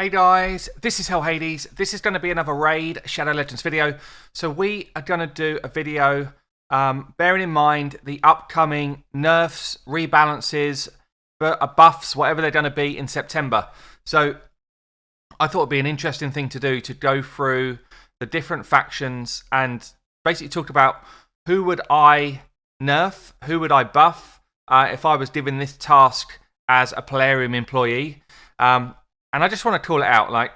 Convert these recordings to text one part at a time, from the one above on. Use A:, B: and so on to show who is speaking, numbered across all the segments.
A: Hey guys, this is Hell Hades. This is going to be another raid Shadow Legends video. So we are going to do a video bearing in mind the upcoming nerfs, rebalances, buffs, whatever they're going to be in September. So I thought it'd be an interesting thing to do, to go through the different factions and basically talk about who would I nerf, who would I buff if I was given this task as a Plarium employee. And I just want to call it out, like,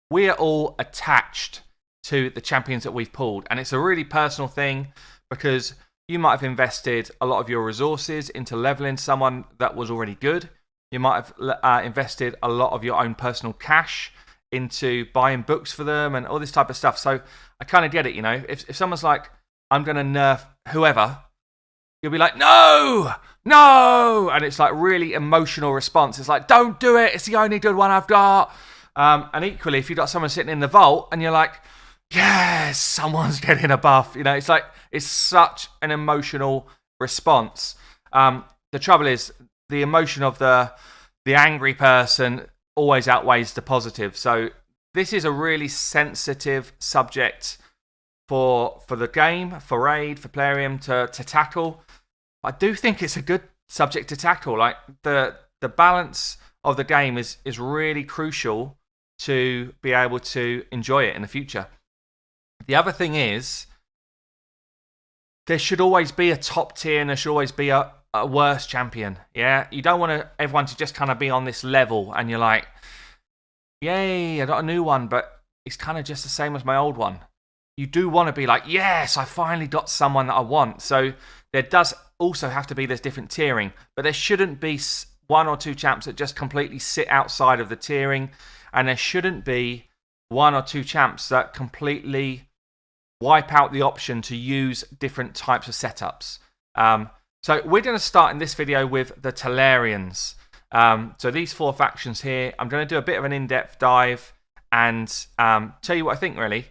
A: we are all attached to the champions that we've pulled. And it's a really personal thing because you might have invested a lot of your resources into leveling someone that was already good. You might have invested a lot of your own personal cash into buying books for them and all this type of stuff. So I kind of get it, you know. If someone's like, I'm going to nerf whoever, you'll be like, no! And it's like really emotional response. It's like, don't do it. It's the only good one I've got. And equally, if you've got someone sitting in the vault and you're like, yes, someone's getting a buff. You know, it's like, it's such an emotional response. The trouble is, the emotion of the angry person always outweighs the positive. So this is a really sensitive subject for the game, for Raid, for Plarium to tackle. I do think it's a good subject to tackle. Like, the balance of the game is really crucial to be able to enjoy it in the future. The other thing is, there should always be a top tier and there should always be a worse champion. Yeah, you don't want everyone to just kind of be on this level and you're like, yay, I got a new one, but it's kind of just the same as my old one. You do want to be like, yes, I finally got someone that I want. So there does also have to be this different tiering, but there shouldn't be one or two champs that just completely sit outside of the tiering, and there shouldn't be one or two champs that completely wipe out the option to use different types of setups. So we're going to start in this video with the Talarians. So these four factions here, I'm going to do a bit of an in-depth dive and tell you what I think, really.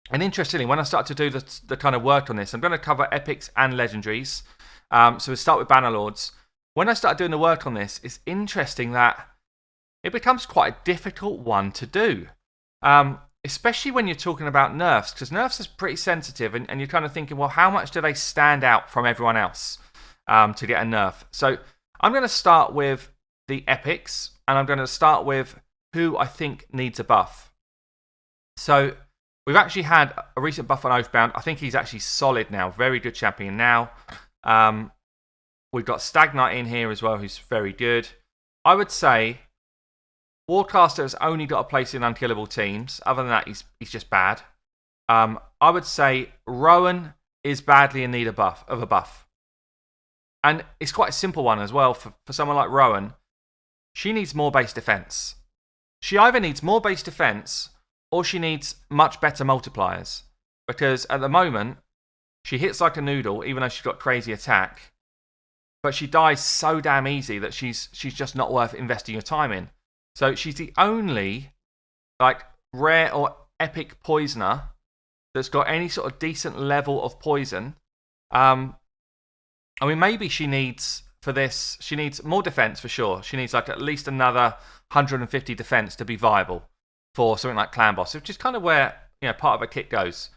A: And interestingly, when I start to do the kind of work on this, I'm going to cover epics and legendaries. So we'll start with Bannerlords. When I start doing the work on this, it's interesting that it becomes quite a difficult one to do. Especially when you're talking about nerfs, because nerfs is pretty sensitive, and you're kind of thinking, well, how much do they stand out from everyone else to get a nerf? So I'm going to start with the epics, and I'm going to start with who I think needs a buff. So we've actually had a recent buff on Oathbound. I think he's actually solid now. Very good champion now. We've got Stag Knight in here as well, who's very good. I would say Warcaster has only got a place in unkillable teams. Other than that, he's just bad. I would say Rowan is badly in need of a buff. And it's quite a simple one as well. For someone like Rowan, she needs more base defense. She either needs more base defense or she needs much better multipliers. Because at the moment, she hits like a noodle, even though she's got crazy attack. But she dies so damn easy that she's just not worth investing your time in. So she's the only like rare or epic poisoner that's got any sort of decent level of poison. I mean, maybe she needs, for this, she needs more defense for sure. She needs like at least another 150 defense to be viable for something like Clan Boss, which is kind of where, you know, part of a kit goes.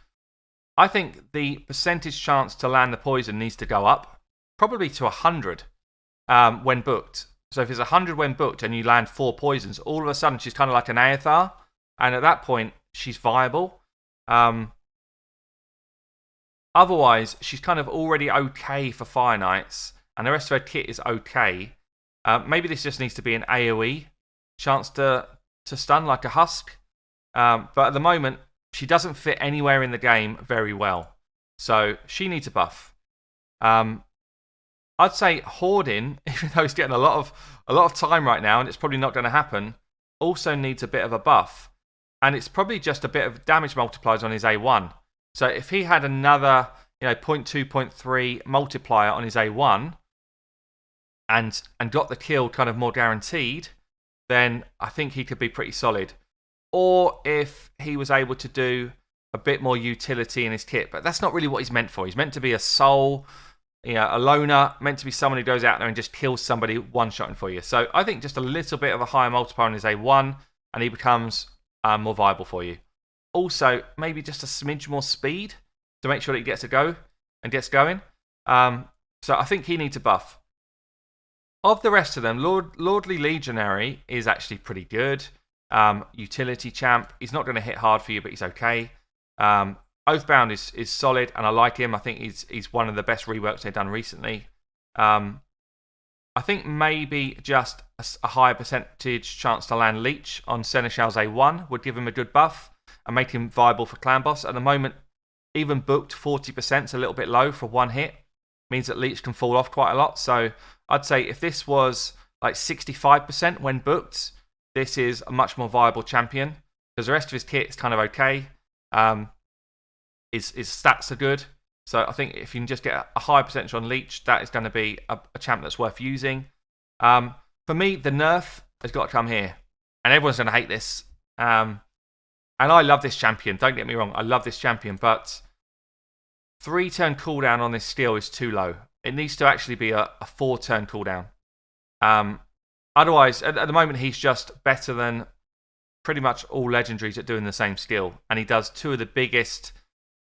A: I think the percentage chance to land the poison needs to go up, probably to 100 when booked. So if it's 100 when booked and you land 4 poisons, all of a sudden she's kind of like an Aethar, and at that point she's viable. Otherwise, she's kind of already okay for Fire Knights, and the rest of her kit is okay. Maybe this just needs to be an AoE chance to stun like a Husk. But at the moment, she doesn't fit anywhere in the game very well. So she needs a buff. I'd say Hoarding, even though he's getting a lot of time right now, and it's probably not going to happen, also needs a bit of a buff. And it's probably just a bit of damage multipliers on his A1. So if he had another, 0.2, 0.3 multiplier on his A1 and got the kill kind of more guaranteed, then I think he could be pretty solid. Or if he was able to do a bit more utility in his kit, but that's not really what he's meant for. He's meant to be a soul, a loner, meant to be someone who goes out there and just kills somebody one-shotting for you. So I think just a little bit of a higher multiplier on his A1 and he becomes more viable for you. Also, maybe just a smidge more speed to make sure that he gets a go and gets going. So I think he needs a buff. Of the rest of them, Lordly Legionary is actually pretty good. Utility champ. He's not going to hit hard for you, but he's okay. Oathbound is solid, and I like him. I think he's one of the best reworks they've done recently. I think maybe just a higher percentage chance to land Leech on Seneschal's A1 would give him a good buff and make him viable for Clan Boss. At the moment, even booked 40% is a little bit low for one hit. Means that Leech can fall off quite a lot. So I'd say if this was like 65% when booked, this is a much more viable champion. Because the rest of his kit is kind of okay. His stats are good. So I think if you can just get a high percentage on Leech, that is going to be a champ that's worth using. For me, the nerf has got to come here. And everyone's going to hate this. And I love this champion. Don't get me wrong. I love this champion. But 3-turn cooldown on this skill is too low. It needs to actually be a 4-turn cooldown. Otherwise, at the moment, he's just better than pretty much all legendaries at doing the same skill. And he does two of the biggest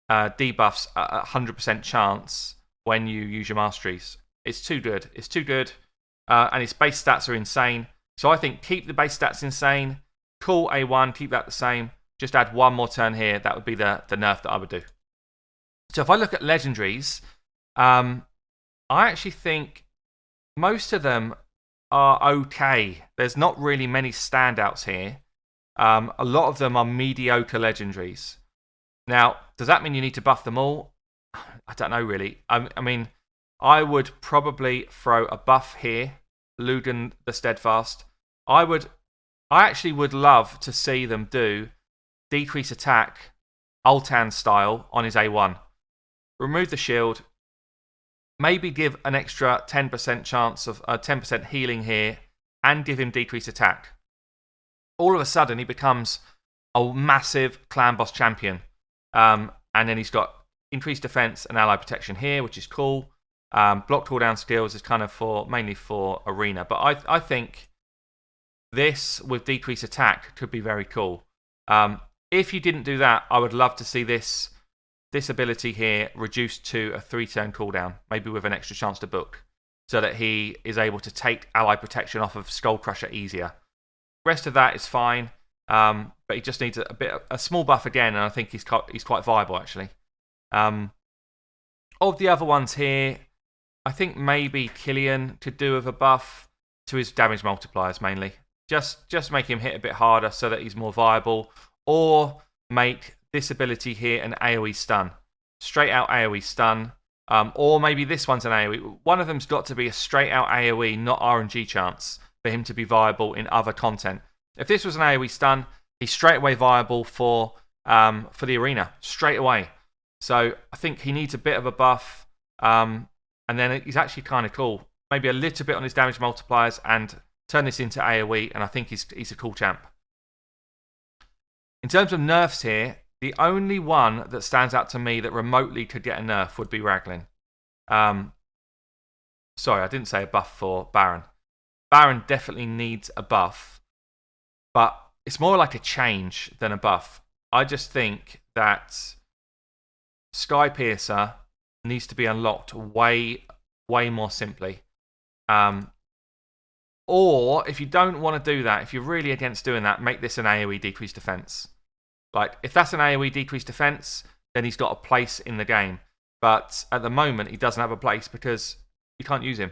A: debuffs at 100% chance when you use your masteries. It's too good. It's too good. And his base stats are insane. So I think keep the base stats insane. Cool A1, keep that the same. Just add one more turn here. That would be the nerf that I would do. So if I look at legendaries, I actually think most of them are okay. There's not really many standouts here. A lot of them are mediocre legendaries. Now, does that mean you need to buff them all? I don't know, really. I mean, I would probably throw a buff here, Luden the Steadfast. I actually would love to see them do decrease attack, Ultan style, on his A1. Remove the shield. Maybe give an extra 10% chance of 10% healing here, and give him decreased attack. All of a sudden, he becomes a massive clan boss champion. And then he's got increased defense and ally protection here, which is cool. Block cooldown skills is kind of mainly for arena. But I think this with decreased attack could be very cool. If you didn't do that, I would love to see this ability here reduced to a 3-turn cooldown, maybe with an extra chance to book, so that he is able to take ally protection off of Skull Crusher easier. Rest of that is fine. But he just needs a small buff again, and I think he's quite viable actually. Of the other ones here, I think maybe Killian could do with a buff to his damage multipliers mainly. Just make him hit a bit harder so that he's more viable, or make this ability here an AoE stun, straight out AoE stun, or maybe this one's an AoE. One of them's got to be a straight out AoE, not RNG chance, for him to be viable in other content. If this was an AoE stun, he's straight away viable for the arena, straight away. So I think he needs a bit of a buff, and then he's actually kind of cool. Maybe a little bit on his damage multipliers and turn this into AoE, and I think he's a cool champ. In terms of nerfs here, the only one that stands out to me that remotely could get a nerf would be Raglan. Sorry, I didn't say a buff for Baron. Baron definitely needs a buff, but it's more like a change than a buff. I just think that Skypiercer needs to be unlocked way more simply. Or if you don't want to do that, if you're really against doing that, make this an AoE decreased defense. Like, if that's an AoE decreased defense, then he's got a place in the game. But at the moment, he doesn't have a place because you can't use him.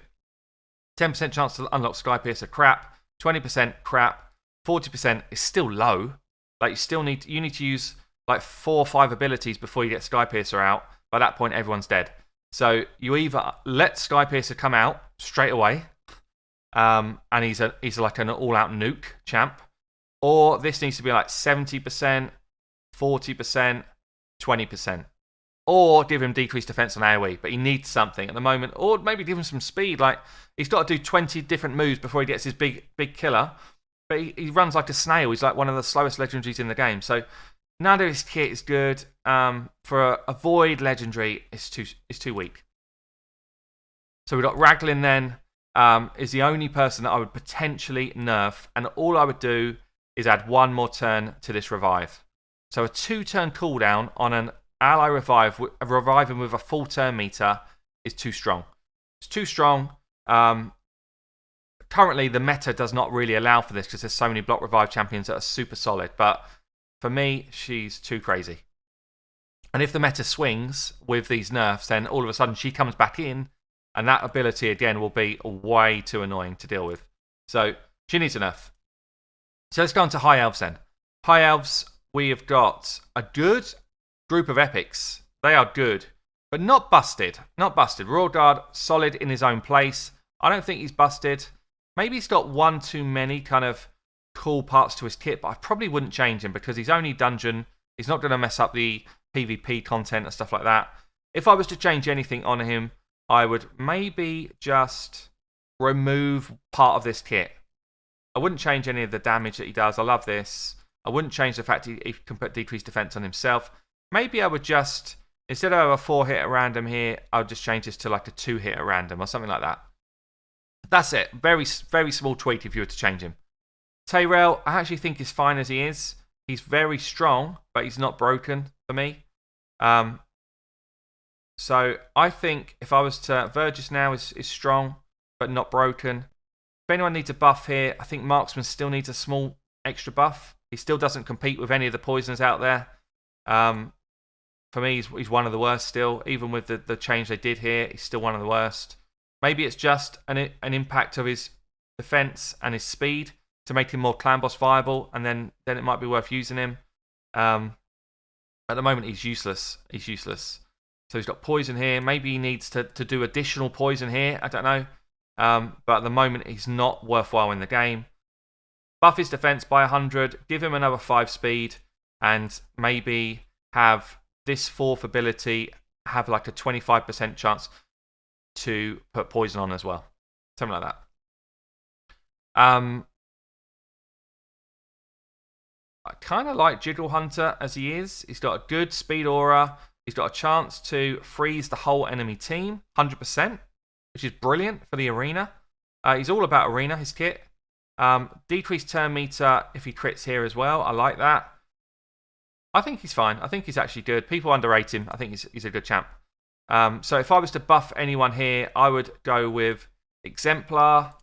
A: 10% chance to unlock Skypiercer, crap. 20% crap. 40% is still low. Like, you need to use like 4 or 5 abilities before you get Skypiercer out. By that point, everyone's dead. So you either let Skypiercer come out straight away, and he's like an all-out nuke champ, or this needs to be like 70%, 40%, 20%. Or give him decreased defense on AoE, but he needs something at the moment. Or maybe give him some speed. Like, he's got to do 20 different moves before he gets his big killer. But he runs like a snail. He's like one of the slowest legendaries in the game. So none of his kit is good. For a void legendary, it's too weak. So we've got Raglan then. Is the only person that I would potentially nerf. And all I would do is add 1 more turn to this revive. So a 2-turn cooldown on an ally reviving with a full turn meter is too strong. It's too strong. Currently, the meta does not really allow for this because there's so many block revive champions that are super solid. But for me, she's too crazy. And if the meta swings with these nerfs, then all of a sudden she comes back in, and that ability again will be way too annoying to deal with. So she needs a nerf. So let's go on to High Elves then. High Elves, we have got a good group of epics. They are good, but not busted. Not busted. Royal Guard, solid in his own place. I don't think he's busted. Maybe he's got one too many kind of cool parts to his kit, but I probably wouldn't change him because he's only dungeon. He's not going to mess up the PvP content and stuff like that. If I was to change anything on him, I would maybe just remove part of this kit. I wouldn't change any of the damage that he does. I love this. I wouldn't change the fact he can put decreased defense on himself. Maybe I would just, instead of a 4-hit at random here, I would just change this to like a 2-hit at random or something like that. That's it. Very, very small tweak if you were to change him. Tyrell, I actually think he's fine as he is. He's very strong, but he's not broken for me. So I think if I was to... Vergis now is strong, but not broken. If anyone needs a buff here, I think Marksman still needs a small extra buff. He still doesn't compete with any of the poisons out there. For me, he's one of the worst still. Even with the change they did here, he's still one of the worst. Maybe it's just an impact of his defense and his speed to make him more clan boss viable, and then it might be worth using him. At the moment, he's useless. He's useless. So he's got poison here. Maybe he needs to do additional poison here. I don't know. But at the moment, he's not worthwhile in the game. Buff his defense by 100. Give him another 5 speed. And maybe have this 4th ability have like a 25% chance to put poison on as well. Something like that. I kind of like Jiggle Hunter as he is. He's got a good speed aura. He's got a chance to freeze the whole enemy team, 100%, which is brilliant for the arena. He's all about arena, his kit. Decreased turn meter if he crits here as well. I like that. I think he's fine. I think he's actually good. People underrate him. I think he's a good champ. So if I was to buff anyone here, I would go with Exemplar.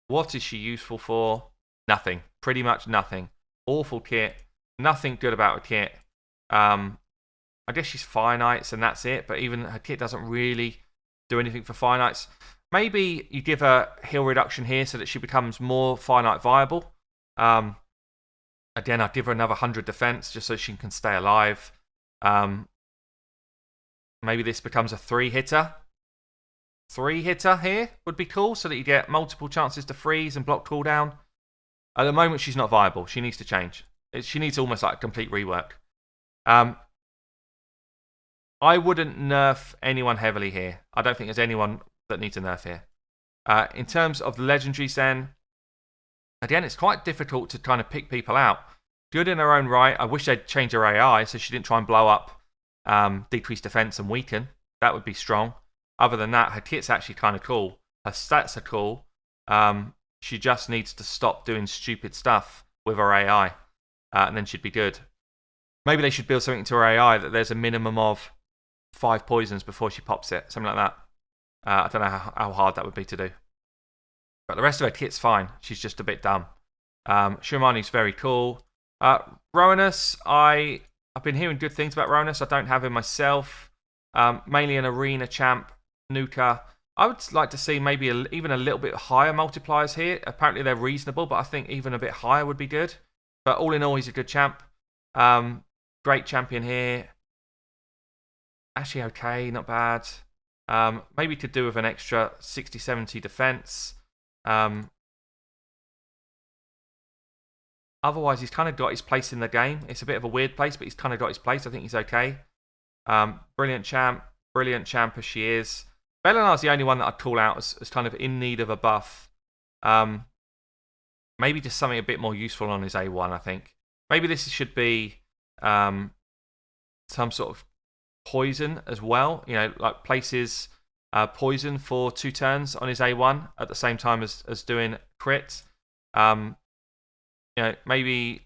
A: What is she useful for? Nothing. Pretty much nothing. Awful kit. Nothing good about her kit. I guess she's Finites and that's it, but even her kit doesn't really do anything for Finites. Maybe you give her heal reduction here so that she becomes more Finite viable. Again, I'd give her another 100 defense just so she can stay alive. Maybe this becomes a 3-hitter. 3-hitter here would be cool so that you get multiple chances to freeze and block cooldown. At the moment, she's not viable. She needs to change. She needs almost like a complete rework. I wouldn't nerf anyone heavily here. I don't think there's anyone that needs a nerf here. In terms of the legendaries then, again, it's quite difficult to kind of pick people out. Good in her own right. I wish they'd change her AI so she didn't try and blow up, decrease defense and weaken. That would be strong. Other than that, her kit's actually kind of cool. Her stats are cool. She just needs to stop doing stupid stuff with her AI, and then she'd be good. Maybe they should build something into her AI that there's a minimum of 5 poisons before she pops it. Something like that. I don't know how hard that would be to do. But the rest of her kit's fine. She's just a bit dumb. Shumani's very cool. Rowanus, I've been hearing good things about Rowanus. I don't have him myself. Mainly an arena champ, Nuka. I would like to see maybe even a little bit higher multipliers here. Apparently they're reasonable, but I think even a bit higher would be good. But all in all, he's a good champ. Great champion here. Actually okay, not bad. Maybe could do with an extra 60-70 defense. Otherwise, he's kind of got his place in the game. It's a bit of a weird place, but he's kind of got his place. I think he's okay. Brilliant champ as she is. Belenar's the only one that I'd call out as kind of in need of a buff. Maybe just something a bit more useful on his A1, I think. Maybe this should be some sort of poison as well. You know, like places poison for 2 turns on his A1 at the same time as doing crit. You know, maybe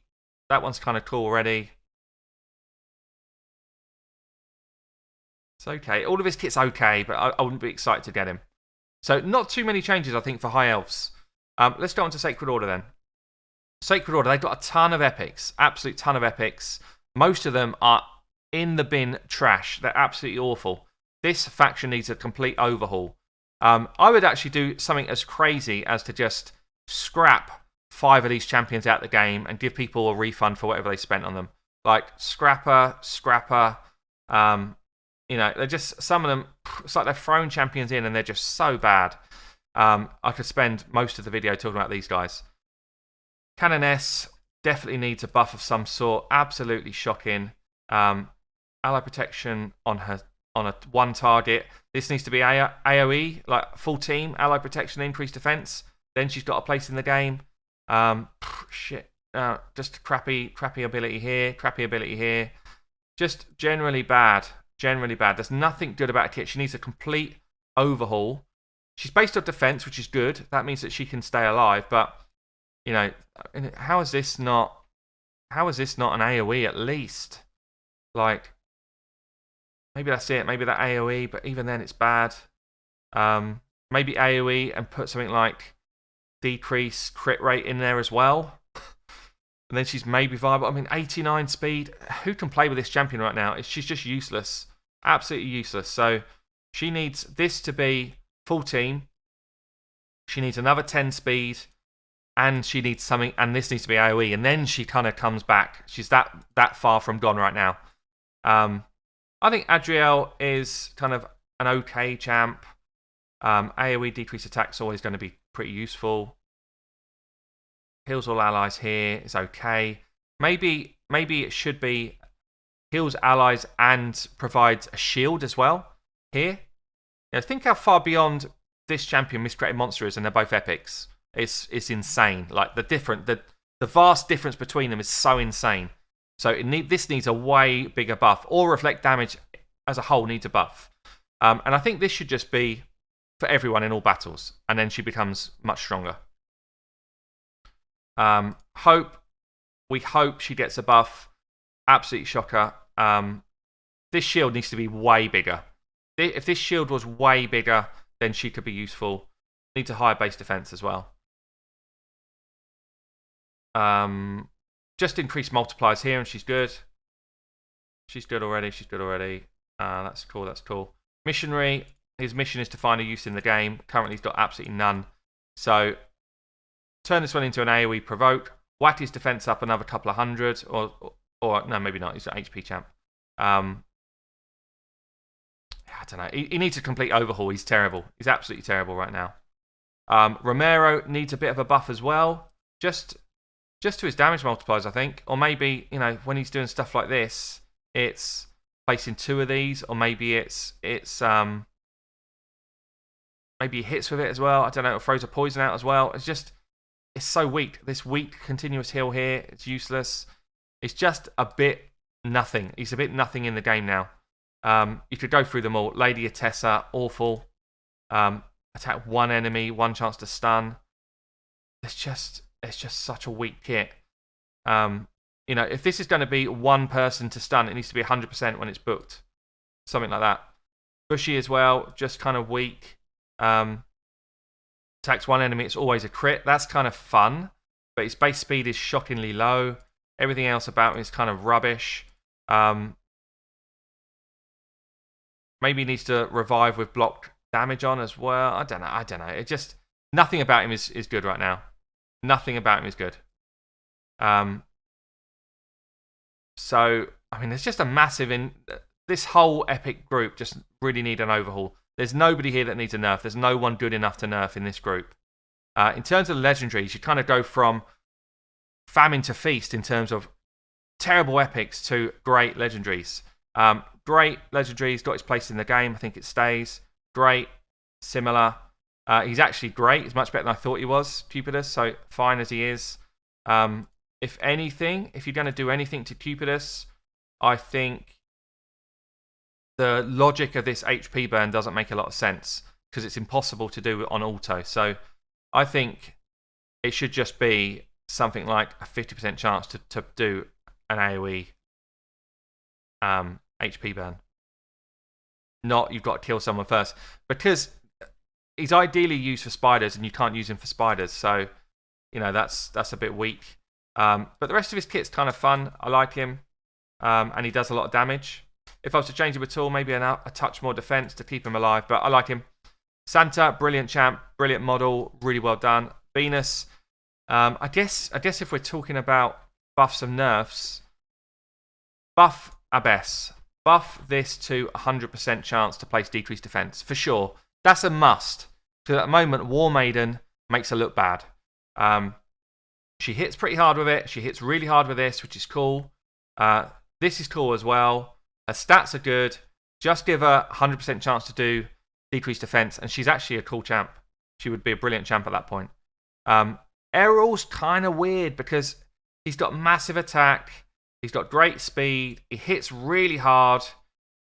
A: that one's kind of cool already. It's okay. All of his kit's okay, but I wouldn't be excited to get him. So not too many changes, I think, for High Elves. Let's go on to Sacred Order then. Sacred Order, they've got a ton of epics. Absolute ton of epics. Most of them are in the bin trash. They're absolutely awful. This faction needs a complete overhaul. I would actually do something as crazy as to just scrap 5 of these champions out of the game and give people a refund for whatever they spent on them. Like Scrapper. You know, they're just, some of them, it's like they're throwing champions in and they're just so bad. I could spend most of the video talking about these guys. Canoness definitely needs a buff of some sort. Absolutely shocking. Ally protection on a one target. This needs to be AoE, like full team, ally protection, increased defense. Then she's got a place in the game. Shit. Just crappy ability here, crappy ability here. Just generally bad. Generally bad. There's nothing good about a kit. She needs a complete overhaul. She's based on defense, which is good. That means that she can stay alive. But, you know, how is this not an AoE at least? Like, maybe that's it. Maybe that AoE, but even then it's bad. Maybe AoE and put something like decrease crit rate in there as well. And then she's maybe viable. I mean, 89 speed. Who can play with this champion right now? She's just useless. Absolutely useless. So she needs this to be full team. She needs another 10 speed. And she needs something. And this needs to be AoE. And then she kind of comes back. She's that far from gone right now. I think Adriel is kind of an okay champ. AoE decrease attack is always going to be pretty useful. Heals all allies here is okay. Maybe it should be heals allies and provides a shield as well here. You know, think how far beyond this champion Miscreated Monster is, and they're both epics. It's insane. Like the vast difference between them is so insane. So this needs a way bigger buff, or reflect damage as a whole needs a buff. And I think this should just be for everyone in all battles, and then she becomes much stronger. We hope she gets a buff. Absolutely shocker. This shield needs to be way bigger. If this shield was way bigger, then she could be useful. Needs a higher base defense as well. Just increase multipliers here, and she's good. She's good already. That's cool. Missionary. His mission is to find a use in the game. Currently, he's got absolutely none. So turn this one into an AoE provoke. Whack his defense up another couple of hundred, or no, maybe not. He's an HP champ. I don't know. He needs a complete overhaul. He's terrible. He's absolutely terrible right now. Romero needs a bit of a buff as well, just to his damage multipliers, I think. Or maybe, you know, when he's doing stuff like this, it's placing 2 of these, or maybe it's maybe he hits with it as well. I don't know. It throws a poison out as well. It's so weak. This weak continuous heal here, it's useless. It's just a bit nothing. He's a bit nothing in the game now. You could go through them all. Lady Atessa, awful. Attack 1 enemy, 1 chance to stun. It's just such a weak kit. You know, if this is going to be 1 person to stun, it needs to be 100% when it's booked. Something like that. Bushy as well, just kind of weak. Attacks 1 enemy, it's always a crit. That's kind of fun, but its base speed is shockingly low. Everything else about him is kind of rubbish. Maybe he needs to revive with blocked damage on as well. I don't know. It just, nothing about him is good right now. Nothing about him is good. So, I mean, there's just a massive this whole epic group just really need an overhaul. There's nobody here that needs a nerf. There's no one good enough to nerf in this group. In terms of legendaries, you kind of go from famine to feast in terms of terrible epics to great legendaries. Great legendaries got his place in the game. I think it stays. Great, similar. He's actually great. He's much better than I thought he was, Cupidus, so fine as he is. If anything, if you're going to do anything to Cupidus, I think the logic of this HP burn doesn't make a lot of sense because it's impossible to do on auto. So I think it should just be something like a 50% chance to do an AoE HP burn. Not you've got to kill someone first, because he's ideally used for spiders and you can't use him for spiders, so you know that's a bit weak. But the rest of his kit's kind of fun. I like him, and he does a lot of damage. If I was to change him at all, maybe a touch more defense to keep him alive, but I like him. Santa, brilliant champ, brilliant model, really well done. Venus, I guess if we're talking about buffs and nerfs, buff Abbess. Buff this to 100% chance to place decreased defense, for sure. That's a must. Because at the moment, War Maiden makes her look bad. She hits pretty hard with it. She hits really hard with this, which is cool. This is cool as well. Her stats are good. Just give her 100% chance to do decreased defense, and she's actually a cool champ. She would be a brilliant champ at that point. Errol's kind of weird because he's got massive attack. He's got great speed. He hits really hard.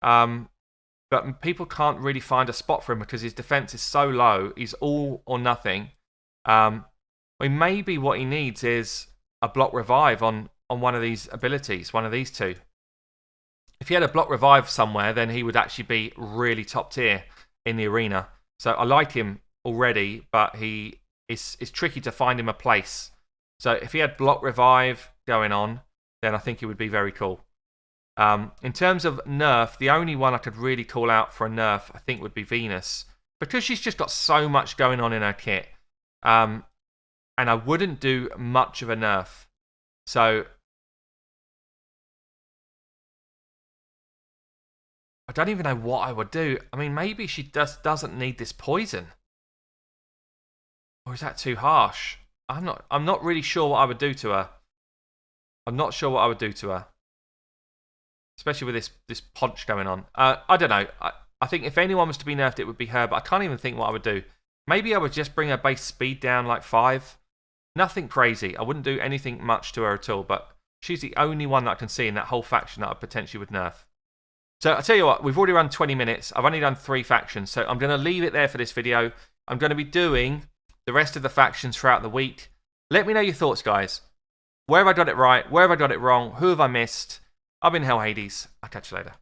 A: But people can't really find a spot for him because his defense is so low. He's all or nothing. Maybe what he needs is a block revive on one of these abilities, one of these two. If he had a block revive somewhere, then he would actually be really top tier in the arena. So I like him already, but it's tricky to find him a place. So if he had block revive going on, then I think it would be very cool. In terms of nerf, the only one I could really call out for a nerf, I think, would be Venus. Because she's just got so much going on in her kit. And I wouldn't do much of a nerf. So I don't even know what I would do. I mean, maybe she just doesn't need this poison. Or is that too harsh? I'm not really sure what I would do to her. I'm not sure what I would do to her. Especially with this punch going on. I don't know. I think if anyone was to be nerfed, it would be her, but I can't even think what I would do. Maybe I would just bring her base speed down like 5. Nothing crazy. I wouldn't do anything much to her at all, but she's the only one that I can see in that whole faction that I potentially would nerf. So I'll tell you what, we've already run 20 minutes. I've only done 3 factions, so I'm going to leave it there for this video. I'm going to be doing the rest of the factions throughout the week. Let me know your thoughts, guys. Where have I got it right? Where have I got it wrong? Who have I missed? I've been Hell Hades. I'll catch you later.